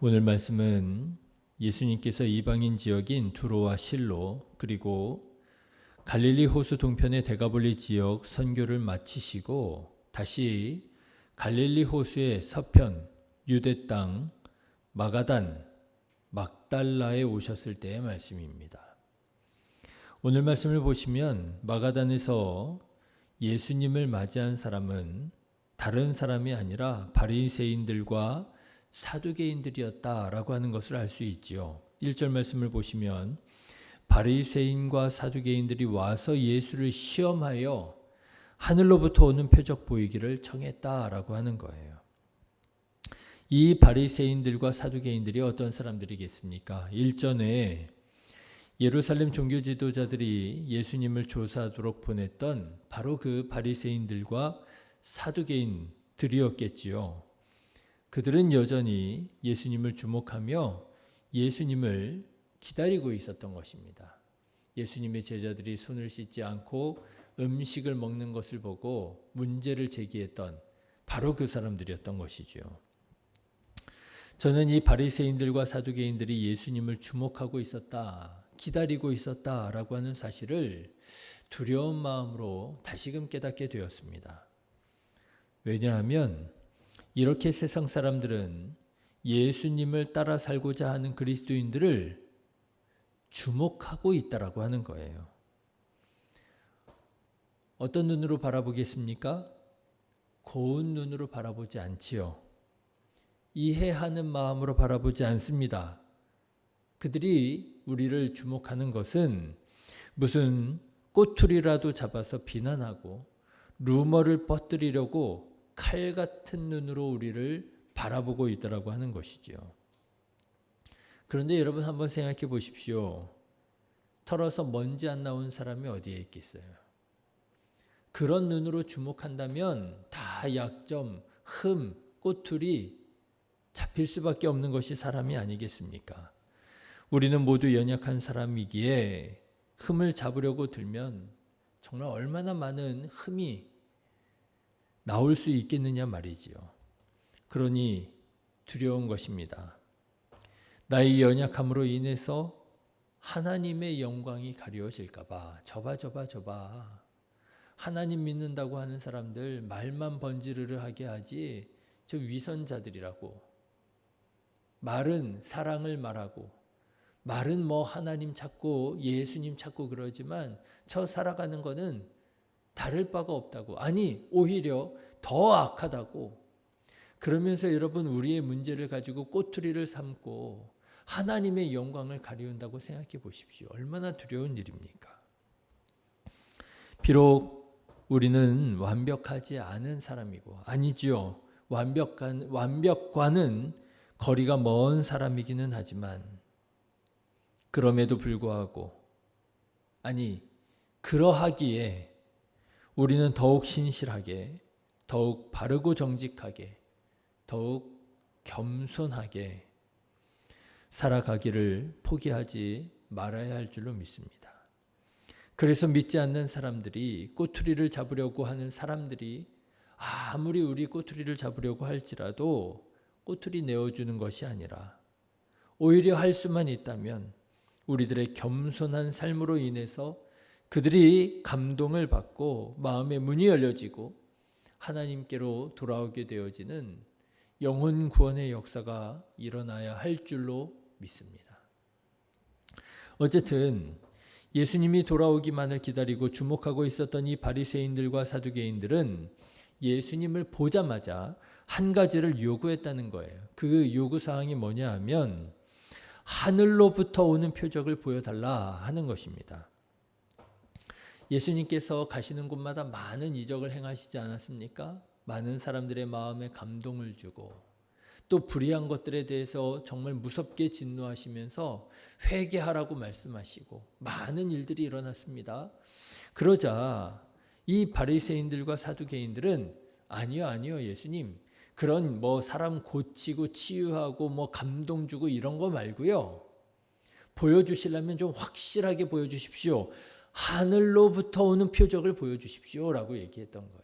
오늘 말씀은 예수님께서 이방인 지역인 두로와 실로 그리고 갈릴리 호수 동편의 데가볼리 지역 선교를 마치시고 다시 갈릴리 호수의 서편 유대 땅 마가단 막달라에 오셨을 때의 말씀입니다. 오늘 말씀을 보시면 마가단에서 예수님을 맞이한 사람은 다른 사람이 아니라 바리새인들과 사두개인들이었다라고 하는 것을 알 수 있지요. 1절 말씀을 보시면 바리새인과 사두개인들이 와서 예수를 시험하여 하늘로부터 오는 표적 보이기를 청했다라고 하는 거예요. 이 바리새인들과 사두개인들이 어떤 사람들이겠습니까? 일전에 예루살렘 종교 지도자들이 예수님을 조사하도록 보냈던 바로 그 바리새인들과 사두개인들이었겠지요. 그들은 여전히 예수님을 주목하며 예수님을 기다리고 있었던 것입니다. 예수님의 제자들이 손을 씻지 않고 음식을 먹는 것을 보고 문제를 제기했던 바로 그 사람들이었던 것이죠. 저는 이 바리새인들과 사두개인들이 예수님을 주목하고 있었다, 기다리고 있었다라고 하는 사실을 두려운 마음으로 다시금 깨닫게 되었습니다. 왜냐하면 이렇게 세상 사람들은 예수님을 따라 살고자 하는 그리스도인들을 주목하고 있다라고 하는 거예요. 어떤 눈으로 바라보겠습니까? 고운 눈으로 바라보지 않지요. 이해하는 마음으로 바라보지 않습니다. 그들이 우리를 주목하는 것은 무슨 꼬투리라도 잡아서 비난하고 루머를 퍼뜨리려고 칼 같은 눈으로 우리를 바라보고 있다라고 하는 것이죠. 그런데 여러분 한번 생각해 보십시오. 털어서 먼지 안 나온 사람이 어디에 있겠어요? 그런 눈으로 주목한다면 다 약점, 흠, 꼬투리 잡힐 수밖에 없는 것이 사람이 아니겠습니까? 우리는 모두 연약한 사람이기에 흠을 잡으려고 들면 정말 얼마나 많은 흠이 나올 수 있겠느냐 말이지요. 그러니 두려운 것입니다. 나의 연약함으로 인해서 하나님의 영광이 가려워질까 봐. 저봐. 하나님 믿는다고 하는 사람들 말만 번지르르 하게 하지 저 위선자들이라고. 말은 사랑을 말하고 말은 뭐 하나님 찾고 예수님 찾고 그러지만 저 살아가는 거는 다를 바가 없다고. 아니 오히려 더 악하다고. 그러면서 여러분 우리의 문제를 가지고 꼬투리를 삼고 하나님의 영광을 가리운다고 생각해 보십시오. 얼마나 두려운 일입니까? 비록 우리는 완벽하지 않은 사람이고 아니지요. 완벽과는 거리가 먼 사람이기는 하지만 그럼에도 불구하고 그러하기에 우리는 더욱 신실하게, 더욱 바르고 정직하게, 더욱 겸손하게 살아가기를 포기하지 말아야 할 줄로 믿습니다. 그래서 믿지 않는 사람들이 꼬투리를 잡으려고 하는 사람들이 아무리 우리 꼬투리를 잡으려고 할지라도 꼬투리 내어주는 것이 아니라 오히려 할 수만 있다면 우리들의 겸손한 삶으로 인해서 그들이 감동을 받고 마음의 문이 열려지고 하나님께로 돌아오게 되어지는 영혼 구원의 역사가 일어나야 할 줄로 믿습니다. 어쨌든 예수님이 돌아오기만을 기다리고 주목하고 있었던 이 바리새인들과 사두개인들은 예수님을 보자마자 한 가지를 요구했다는 거예요. 그 요구사항이 뭐냐 하면 하늘로부터 오는 표적을 보여달라 하는 것입니다. 예수님께서 가시는 곳마다 많은 이적을 행하시지 않았습니까? 많은 사람들의 마음에 감동을 주고 또 불의한 것들에 대해서 정말 무섭게 진노하시면서 회개하라고 말씀하시고 많은 일들이 일어났습니다. 그러자 이 바리새인들과 사두개인들은 아니요 예수님 그런 사람 고치고 치유하고 감동 주고 이런 거 말고요. 보여주시려면 좀 확실하게 보여주십시오. 하늘로부터 오는 표적을 보여주십시오 라고 얘기했던 거예요.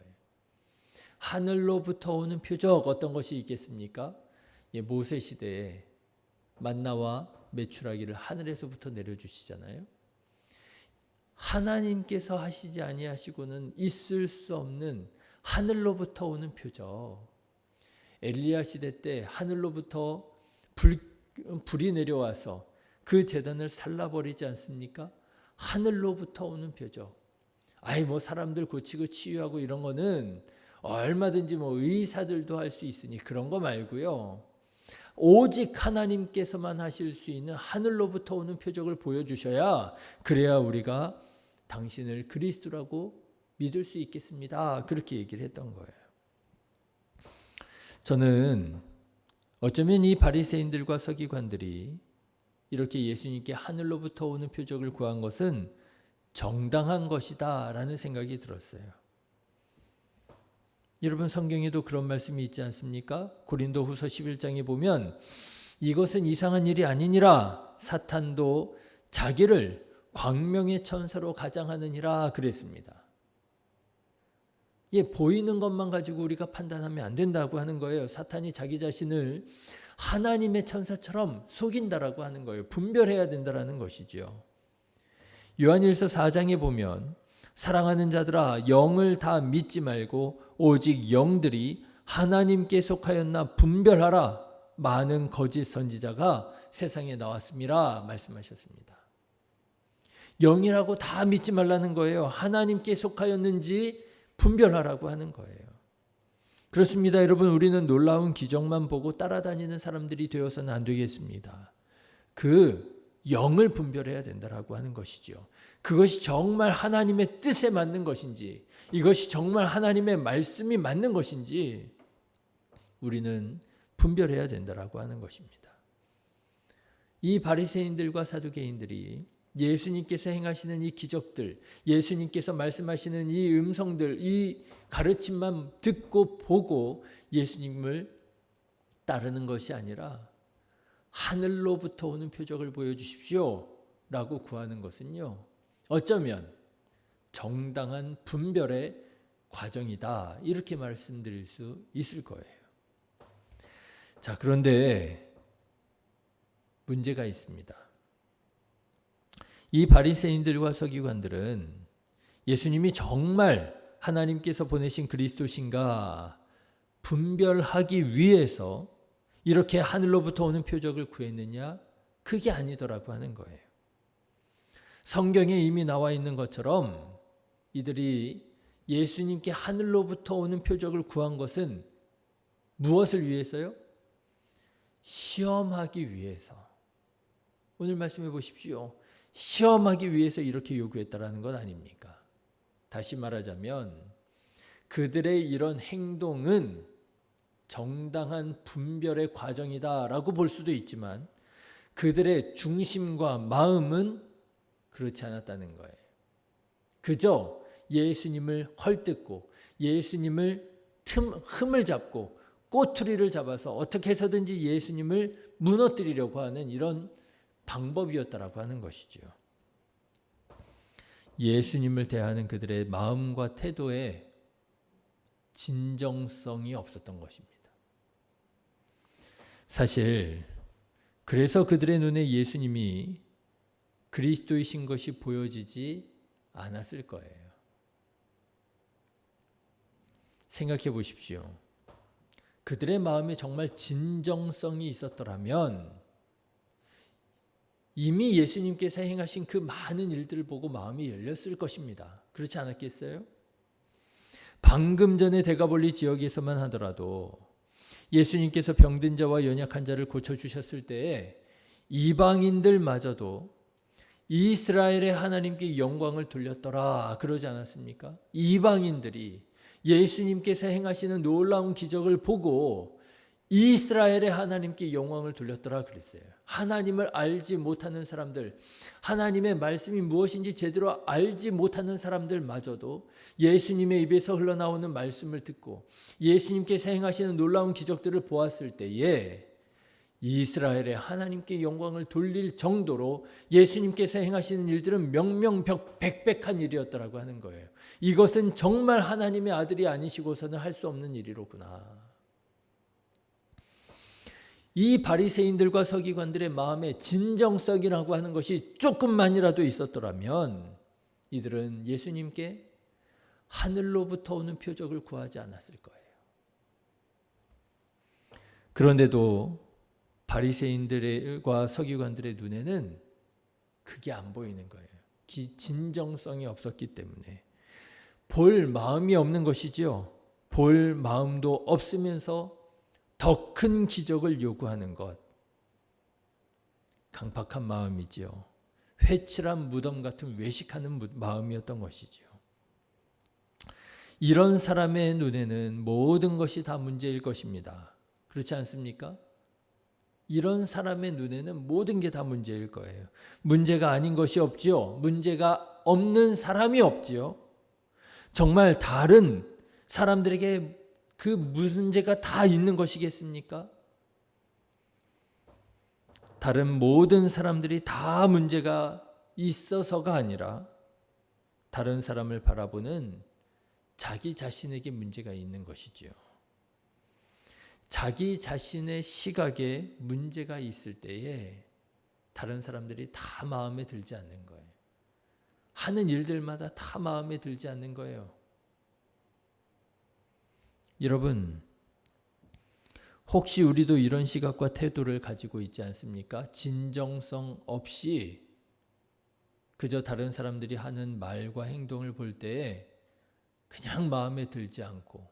하늘로부터 오는 표적 어떤 것이 있겠습니까? 모세 시대에 만나와 메추라기를 하늘에서부터 내려주시잖아요. 하나님께서 하시지 아니하시고는 있을 수 없는 하늘로부터 오는 표적. 엘리야 시대 때 하늘로부터 불이 내려와서 그 제단을 살라버리지 않습니까? 하늘로부터 오는 표적. 사람들 고치고 치유하고 이런 거는 얼마든지 의사들도 할 수 있으니 그런 거 말고요. 오직 하나님께서만 하실 수 있는 하늘로부터 오는 표적을 보여주셔야 그래야 우리가 당신을 그리스도라고 믿을 수 있겠습니다. 그렇게 얘기를 했던 거예요. 저는 어쩌면 이 바리새인들과 서기관들이 이렇게 예수님께 하늘로부터 오는 표적을 구한 것은 정당한 것이다 라는 생각이 들었어요. 여러분 성경에도 그런 말씀이 있지 않습니까? 고린도후서 11장에 보면 이것은 이상한 일이 아니니라 사탄도 자기를 광명의 천사로 가장하느니라 그랬습니다. 보이는 것만 가지고 우리가 판단하면 안 된다고 하는 거예요. 사탄이 자기 자신을 하나님의 천사처럼 속인다라고 하는 거예요. 분별해야 된다라는 것이죠. 요한일서 4장에 보면 사랑하는 자들아 영을 다 믿지 말고 오직 영들이 하나님께 속하였나 분별하라. 많은 거짓 선지자가 세상에 나왔음이라 말씀하셨습니다. 영이라고 다 믿지 말라는 거예요. 하나님께 속하였는지 분별하라고 하는 거예요. 그렇습니다. 여러분 우리는 놀라운 기적만 보고 따라다니는 사람들이 되어서는 안 되겠습니다. 그 영을 분별해야 된다라고 하는 것이죠. 그것이 정말 하나님의 뜻에 맞는 것인지 이것이 정말 하나님의 말씀이 맞는 것인지 우리는 분별해야 된다라고 하는 것입니다. 이 바리새인들과 사두개인들이 예수님께서 행하시는 이 기적들, 예수님께서 말씀하시는 이 음성들, 이 가르침만 듣고 보고 예수님을 따르는 것이 아니라 하늘로부터 오는 표적을 보여주십시오 라고 구하는 것은요, 어쩌면 정당한 분별의 과정이다 이렇게 말씀드릴 수 있을 거예요. 자, 그런데 문제가 있습니다. 이 바리새인들과 서기관들은 예수님이 정말 하나님께서 보내신 그리스도신가 분별하기 위해서 이렇게 하늘로부터 오는 표적을 구했느냐? 그게 아니더라고 하는 거예요. 성경에 이미 나와 있는 것처럼 이들이 예수님께 하늘로부터 오는 표적을 구한 것은 무엇을 위해서요? 시험하기 위해서. 오늘 말씀해 보십시오. 시험하기 위해서 이렇게 요구했다라는 건 아닙니까? 다시 말하자면 그들의 이런 행동은 정당한 분별의 과정이다라고 볼 수도 있지만 그들의 중심과 마음은 그렇지 않았다는 거예요. 그저 예수님을 헐뜯고 예수님을 흠을 잡고 꼬투리를 잡아서 어떻게 해서든지 예수님을 무너뜨리려고 하는 이런 방법이었다라고 하는 것이죠. 예수님을 대하는 그들의 마음과 태도에 진정성이 없었던 것입니다. 사실 그래서 그들의 눈에 예수님이 그리스도이신 것이 보여지지 않았을 거예요. 생각해 보십시오. 그들의 마음에 정말 진정성이 있었더라면 이미 예수님께서 행하신 그 많은 일들을 보고 마음이 열렸을 것입니다. 그렇지 않았겠어요? 방금 전에 대가볼리 지역에서만 하더라도 예수님께서 병든 자와 연약한 자를 고쳐주셨을 때에 이방인들마저도 이스라엘의 하나님께 영광을 돌렸더라 그러지 않았습니까? 이방인들이 예수님께서 행하시는 놀라운 기적을 보고 이스라엘의 하나님께 영광을 돌렸더라 그랬어요. 하나님을 알지 못하는 사람들, 하나님의 말씀이 무엇인지 제대로 알지 못하는 사람들마저도 예수님의 입에서 흘러나오는 말씀을 듣고 예수님께서 행하시는 놀라운 기적들을 보았을 때에 이스라엘의 하나님께 영광을 돌릴 정도로 예수님께서 행하시는 일들은 명명백백한 일이었더라고 하는 거예요. 이것은 정말 하나님의 아들이 아니시고서는 할 수 없는 일이로구나. 이 바리새인들과 서기관들의 마음에 진정성이라고 하는 것이 조금만이라도 있었더라면 이들은 예수님께 하늘로부터 오는 표적을 구하지 않았을 거예요. 그런데도 바리새인들과 서기관들의 눈에는 그게 안 보이는 거예요. 진정성이 없었기 때문에. 볼 마음이 없는 것이지요. 볼 마음도 없으면서 더 큰 기적을 요구하는 것. 강팍한 마음이지요. 회칠한 무덤 같은 외식하는 마음이었던 것이지요. 이런 사람의 눈에는 모든 것이 다 문제일 것입니다. 그렇지 않습니까? 이런 사람의 눈에는 모든 게 다 문제일 거예요. 문제가 아닌 것이 없지요. 문제가 없는 사람이 없지요. 정말 다른 사람들에게 그 문제가 다 있는 것이겠습니까? 다른 모든 사람들이 다 문제가 있어서가 아니라 다른 사람을 바라보는 자기 자신에게 문제가 있는 것이지요. 자기 자신의 시각에 문제가 있을 때에 다른 사람들이 다 마음에 들지 않는 거예요. 하는 일들마다 다 마음에 들지 않는 거예요. 여러분, 혹시 우리도 이런 시각과 태도를 가지고 있지 않습니까? 진정성 없이 그저 다른 사람들이 하는 말과 행동을 볼 때에 그냥 마음에 들지 않고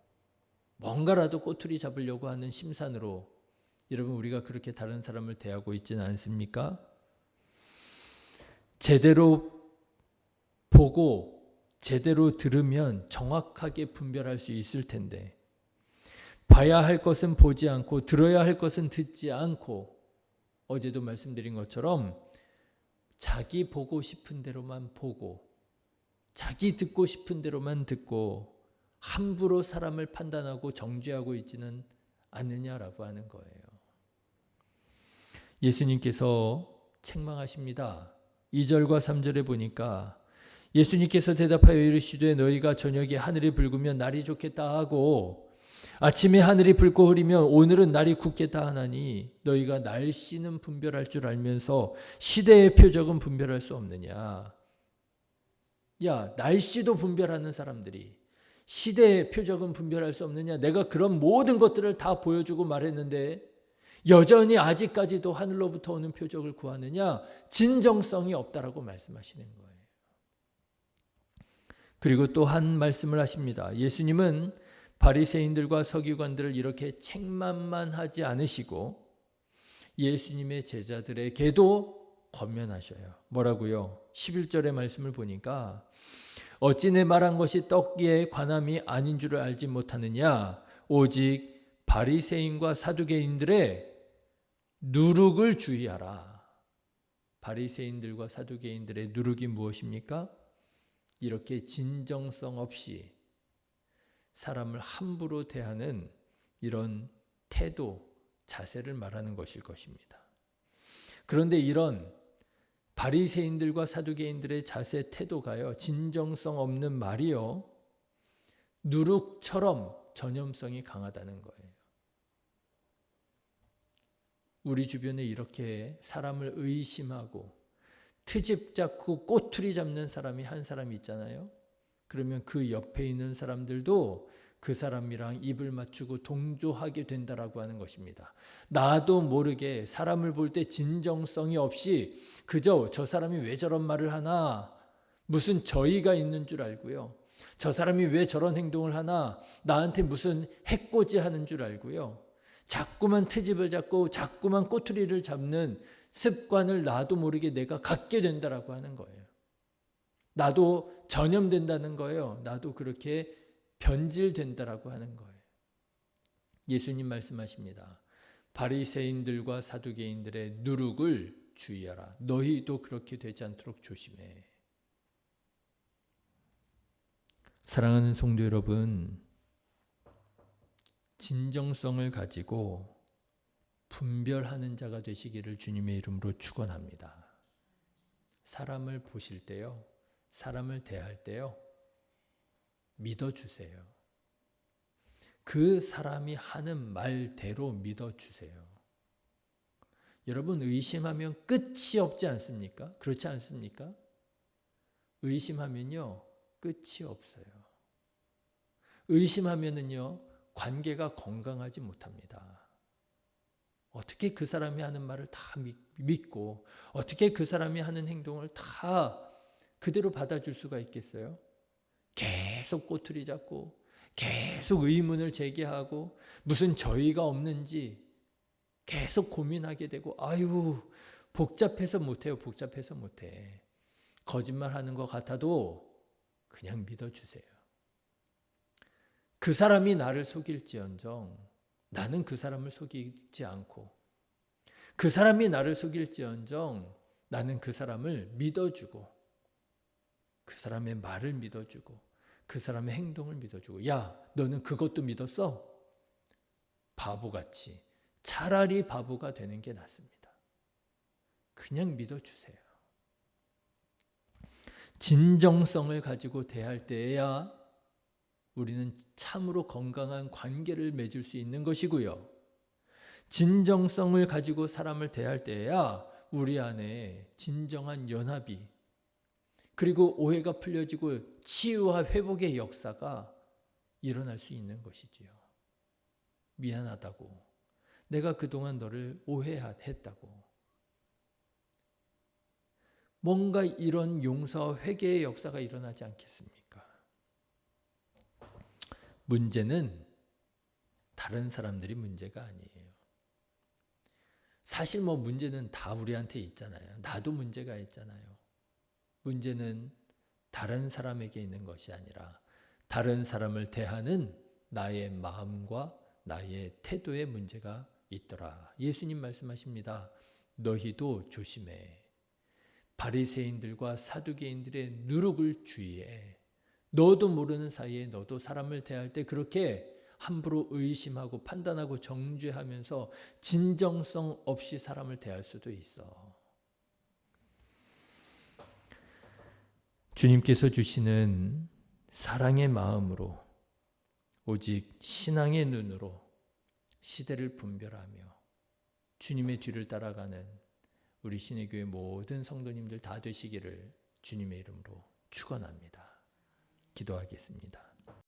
뭔가라도 꼬투리 잡으려고 하는 심산으로 여러분 우리가 그렇게 다른 사람을 대하고 있지는 않습니까? 제대로 보고 제대로 들으면 정확하게 분별할 수 있을 텐데 봐야 할 것은 보지 않고 들어야 할 것은 듣지 않고 어제도 말씀드린 것처럼 자기 보고 싶은 대로만 보고 자기 듣고 싶은 대로만 듣고 함부로 사람을 판단하고 정죄하고 있지는 않느냐라고 하는 거예요. 예수님께서 책망하십니다. 2절과 3절에 보니까 예수님께서 대답하여 이르시되 너희가 저녁에 하늘이 붉으면 날이 좋겠다 하고 아침에 하늘이 붉고 흐리면 오늘은 날이 굳겠다 하나니 너희가 날씨는 분별할 줄 알면서 시대의 표적은 분별할 수 없느냐. 야, 날씨도 분별하는 사람들이 시대의 표적은 분별할 수 없느냐. 내가 그런 모든 것들을 다 보여주고 말했는데 여전히 아직까지도 하늘로부터 오는 표적을 구하느냐. 진정성이 없다라고 말씀하시는 거예요. 그리고 또 한 말씀을 하십니다. 예수님은 바리새인들과 서기관들을 이렇게 책망만 하지 않으시고 예수님의 제자들에게도 권면하셔요. 뭐라고요? 11절의 말씀을 보니까 어찌 내 말한 것이 떡에 관함이 아닌 줄을 알지 못하느냐? 오직 바리새인과 사두개인들의 누룩을 주의하라. 바리새인들과 사두개인들의 누룩이 무엇입니까? 이렇게 진정성 없이 사람을 함부로 대하는 이런 태도, 자세를 말하는 것일 것입니다. 그런데 이런 바리새인들과 사두개인들의 자세, 태도가요, 진정성 없는 말이요, 누룩처럼 전염성이 강하다는 거예요. 우리 주변에 이렇게 사람을 의심하고 트집 잡고 꼬투리 잡는 사람이 한 사람 있잖아요. 그러면 그 옆에 있는 사람들도 그 사람이랑 입을 맞추고 동조하게 된다라고 하는 것입니다. 나도 모르게 사람을 볼 때 진정성이 없이 그저 저 사람이 왜 저런 말을 하나, 무슨 저의가 있는 줄 알고요. 저 사람이 왜 저런 행동을 하나, 나한테 무슨 해코지 하는 줄 알고요. 자꾸만 트집을 잡고 자꾸만 꼬투리를 잡는 습관을 나도 모르게 내가 갖게 된다라고 하는 거예요. 나도 전염된다는 거예요. 나도 그렇게 변질된다라고 하는 거예요. 예수님 말씀하십니다. 바리새인들과 사두개인들의 누룩을 주의하라. 너희도 그렇게 되지 않도록 조심해. 사랑하는 성도 여러분, 진정성을 가지고 분별하는 자가 되시기를 주님의 이름으로 축원합니다. 사람을 보실 때요, 사람을 대할 때요, 믿어주세요. 그 사람이 하는 말대로 믿어주세요. 여러분 의심하면 끝이 없지 않습니까? 그렇지 않습니까? 의심하면요 끝이 없어요. 의심하면은요 관계가 건강하지 못합니다. 어떻게 그 사람이 하는 말을 다 믿고 어떻게 그 사람이 하는 행동을 다 그대로 받아줄 수가 있겠어요? 계속 꼬투리 잡고 계속 의문을 제기하고 무슨 저희가 없는지 계속 고민하게 되고 아유 복잡해서 못해요. 복잡해서 못해. 거짓말하는 것 같아도 그냥 믿어주세요. 그 사람이 나를 속일지언정 나는 그 사람을 속이지 않고 그 사람이 나를 속일지언정 나는 그 사람을 믿어주고 그 사람의 말을 믿어주고 그 사람의 행동을 믿어주고 야 너는 그것도 믿었어? 바보같이 차라리 바보가 되는 게 낫습니다. 그냥 믿어주세요. 진정성을 가지고 대할 때에야 우리는 참으로 건강한 관계를 맺을 수 있는 것이고요. 진정성을 가지고 사람을 대할 때에야 우리 안에 진정한 연합이 그리고 오해가 풀려지고 치유와 회복의 역사가 일어날 수 있는 것이지요. 미안하다고. 내가 그동안 너를 오해했다고. 뭔가 이런 용서와 회개의 역사가 일어나지 않겠습니까? 문제는 다른 사람들이 문제가 아니에요. 사실 문제는 다 우리한테 있잖아요. 나도 문제가 있잖아요. 문제는 다른 사람에게 있는 것이 아니라 다른 사람을 대하는 나의 마음과 나의 태도의 문제가 있더라. 예수님 말씀하십니다. 너희도 조심해. 바리새인들과 사두개인들의 누룩을 주의해. 너도 모르는 사이에 너도 사람을 대할 때 그렇게 함부로 의심하고 판단하고 정죄하면서 진정성 없이 사람을 대할 수도 있어. 주님께서 주시는 사랑의 마음으로 오직 신앙의 눈으로 시대를 분별하며 주님의 뒤를 따라가는 우리 신의교회 모든 성도님들 다 되시기를 주님의 이름으로 축원합니다. 기도하겠습니다.